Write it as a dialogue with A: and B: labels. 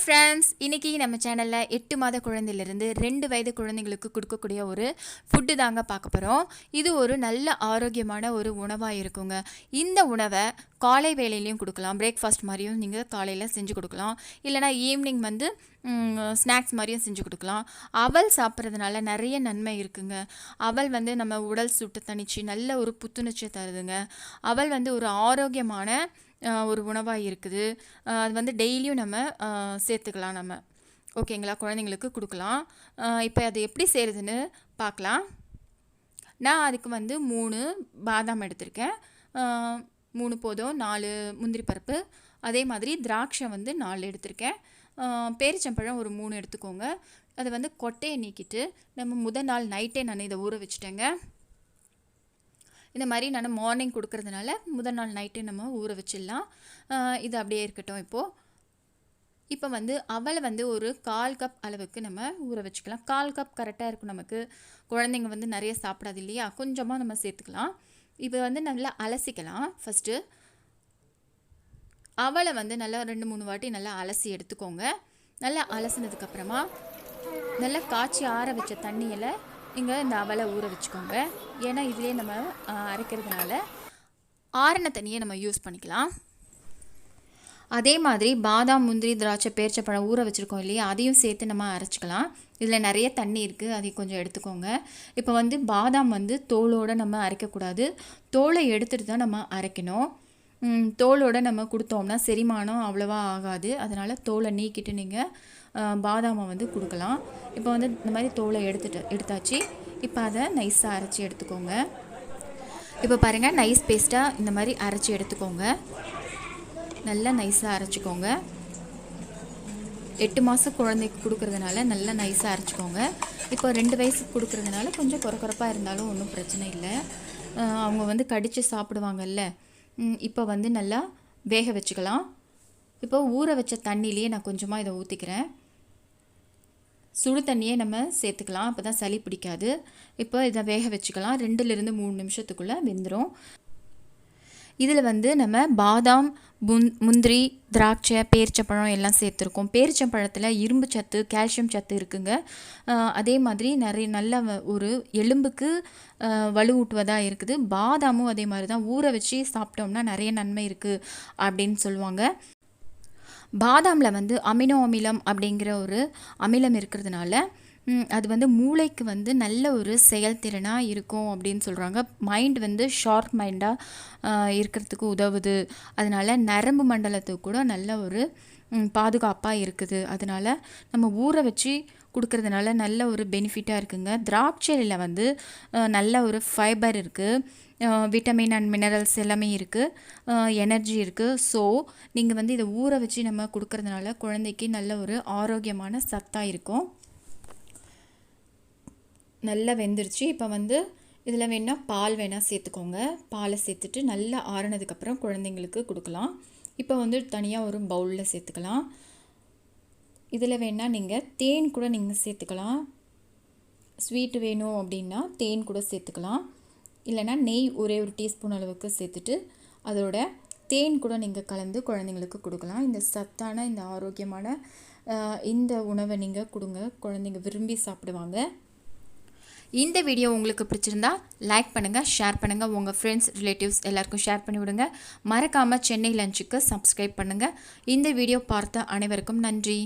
A: Friends, இன்னைக்கு நம்ம சேனலில் 8 மாத குழந்தையிலிருந்து 2 வயது குழந்தைங்களுக்கு கொடுக்கக்கூடிய ஒரு ஃபுட்டு தாங்க பார்க்க போகிறோம். இது ஒரு நல்ல ஆரோக்கியமான ஒரு உணவாக இருக்குங்க. இந்த உணவை காலை வேளையிலையும் கொடுக்கலாம், பிரேக்ஃபாஸ்ட் மாதிரியும் நீங்கள் காலையில் செஞ்சு கொடுக்கலாம், இல்லைனா ஈவினிங் வந்து ஸ்நாக்ஸ் மாதிரியும் செஞ்சு கொடுக்கலாம். அவல் சாப்பிட்றதுனால நிறைய நன்மை இருக்குங்க. அவல் வந்து நம்ம உடல் சுட்டு தணிச்சு நல்ல ஒரு புத்துணர்ச்சியை தருதுங்க. அவல் வந்து ஒரு ஆரோக்கியமான ஒரு உணவாக இருக்குது. அது வந்து டெய்லியும் நம்ம சேர்த்துக்கலாம் நம்ம. ஓகேங்களா, குழந்தைங்களுக்கு கொடுக்கலாம். இப்போ அது எப்படி செய்கிறதுன்னு பார்க்கலாம். நான் அதுக்கு வந்து 3 பாதாம் எடுத்திருக்கேன். 3 போதும். 4 முந்திரி பருப்பு, அதே மாதிரி திராட்சை வந்து 4 எடுத்திருக்கேன். பேரிச்சம்பழம் ஒரு 3 எடுத்துக்கோங்க. அதை வந்து கொட்டையை நீக்கிட்டு நம்ம முதல் நாள் நைட்டே நான் இதை ஊற வச்சுட்டேங்க. இந்த மாதிரி நான் மார்னிங் கொடுக்கறதுனால முதல் நாள் நைட்டு நம்ம ஊற வச்சிடலாம். இது அப்படியே இருக்கட்டும். இப்போ வந்து அவலை வந்து ஒரு 1/4 கப் அளவுக்கு நம்ம ஊற வச்சுக்கலாம். 1/4 கப் கரெக்டாக இருக்கும் நமக்கு. குழந்தைங்க வந்து நிறைய சாப்பிடாது இல்லையா, கொஞ்சமாக நம்ம சேர்த்துக்கலாம். இப்போ வந்து நல்லா அலசிக்கலாம். ஃபஸ்ட்டு அவலை வந்து நல்லா 2-3 வாட்டி நல்லா அலசி எடுத்துக்கோங்க. நல்லா அலசினதுக்கப்புறமா நல்லா காய்ச்சி ஆற வச்ச தண்ணியில் இங்கே இந்த அவலை ஊற வச்சுக்கோங்க. ஏன்னா இதிலே நம்ம அரைக்கிறதுனால ஆறின தண்ணியை நம்ம யூஸ் பண்ணிக்கலாம். அதே மாதிரி பாதாம், முந்திரி, திராட்சை, பேரிச்சம்பழம் ஊற வச்சுருக்கோம் இல்லையா, அதையும் சேர்த்து நம்ம அரைச்சிக்கலாம். இதில் நிறைய தண்ணி இருக்குது, அதையும் கொஞ்சம் எடுத்துக்கோங்க. இப்போ வந்து பாதாம் வந்து தோலோடு நம்ம அரைக்கக்கூடாது, தோலை எடுத்துகிட்டு தான் நம்ம அரைக்கணும். தோலோடு நம்ம கொடுத்தோம்னா செரிமானம் அவ்வளோவா ஆகாது. அதனால் தோலை நீக்கிட்டு நீங்கள் பாதாமை வந்து கொடுக்கலாம். இப்போ வந்து இந்த மாதிரி தோலை எடுத்தாச்சு. இப்போ அதை நைஸாக அரைச்சி எடுத்துக்கோங்க. இப்போ பாருங்கள், நைஸ் பேஸ்ட்டாக இந்த மாதிரி அரைச்சி எடுத்துக்கோங்க. நல்லா நைஸாக அரைச்சிக்கோங்க. 8 மாத குழந்தைக்கு கொடுக்குறதுனால நல்லா நைஸாக அரைச்சிக்கோங்க. இப்போ 2 வயசுக்கு கொடுக்குறதுனால கொஞ்சம் குறப்பாக இருந்தாலும் ஒன்றும் பிரச்சனை இல்லை. அவங்க வந்து கடித்து சாப்பிடுவாங்கல்ல. இப்போ வந்து நல்லா வேக வச்சுக்கலாம். இப்போ ஊற வச்ச தண்ணியிலேயே நான் கொஞ்சமாக இதை ஊற்றிக்கிறேன். சுடு தண்ணியே நம்ம சேர்த்துக்கலாம், அப்போ தான் சளி பிடிக்காது. இப்போ இதை வேக வச்சுக்கலாம். 2லிருந்து 3 நிமிஷத்துக்குள்ளே வெந்துடும். இதில் வந்து நம்ம பாதாம், முந்திரி, திராட்சை, பேரிச்சம்பழம் எல்லாம் சேர்த்துருக்கோம். பேரிச்சம்பழத்தில் இரும்பு சத்து, கால்சியம் சத்து இருக்குங்க. அதே மாதிரி நிறைய நல்ல ஒரு எலும்புக்கு வலுவூட்டுவதாக இருக்குது. பாதாமும் அதே மாதிரி தான், ஊற வச்சு சாப்பிட்டோம்னா நிறைய நன்மை இருக்குது அப்படின்னு சொல்லுவாங்க. பாதாமில் வந்து அமினோ அமிலம் அப்படிங்கிற ஒரு அமிலம் இருக்கிறதுனால அது வந்து மூளைக்கு வந்து நல்ல ஒரு செயல்திறனாக இருக்கும் அப்படின்னு சொல்கிறாங்க. மைண்ட் வந்து ஷார்ப் மைண்டாக இருக்கிறதுக்கு உதவுது. அதனால் நரம்பு மண்டலத்துக்கு கூட நல்ல ஒரு பாதுகாப்பாக இருக்குது. அதனால் நம்ம ஊற வச்சு கொடுக்கறதுனால நல்ல ஒரு பெனிஃபிட்டாக இருக்குங்க. திராட்சையில் வந்து நல்ல ஒரு ஃபைபர் இருக்குது, விட்டமின் அண்ட் மினரல்ஸ் எல்லாமே இருக்குது, எனர்ஜி இருக்குது. ஸோ நீங்கள் வந்து இதை ஊற வச்சு நம்ம கொடுக்கறதுனால குழந்தைக்கு நல்ல ஒரு ஆரோக்கியமான சத்தாக இருக்கும். நல்லா வெந்துருச்சு. இப்போ வந்து இதில் வேணால் பால் வேணால் சேர்த்துக்கோங்க. பாலை சேர்த்துட்டு நல்லா ஆறுனதுக்கப்புறம் குழந்தைங்களுக்கு கொடுக்கலாம். இப்போ வந்து தனியாக ஒரு பவுலில் சேர்த்துக்கலாம். இதில் வேணால் நீங்கள் தேன் கூட நீங்கள் சேர்த்துக்கலாம். ஸ்வீட்டு வேணும் அப்படின்னா தேன் கூட சேர்த்துக்கலாம். இல்லைனா நெய் ஒரே ஒரு டீஸ்பூன் அளவுக்கு சேர்த்துட்டு அதோட தேன் கூட நீங்கள் கலந்து குழந்தைங்களுக்கு கொடுக்கலாம். இந்த சத்தான, இந்த ஆரோக்கியமான இந்த உணவை நீங்கள் கொடுங்க. குழந்தைங்க விரும்பி சாப்பிடுவாங்க. இந்த வீடியோ உங்களுக்கு பிடிச்சிருந்தா லைக் பண்ணுங்கள், ஷேர் பண்ணுங்கள், உங்கள் ஃப்ரெண்ட்ஸ், ரிலேட்டிவ்ஸ் எல்லாருக்கும் ஷேர் பண்ணிவிடுங்க. மறக்காமல் சென்னை லஞ்சுக்கு சப்ஸ்கிரைப் பண்ணுங்கள். இந்த வீடியோ பார்த்த அனைவருக்கும் நன்றி.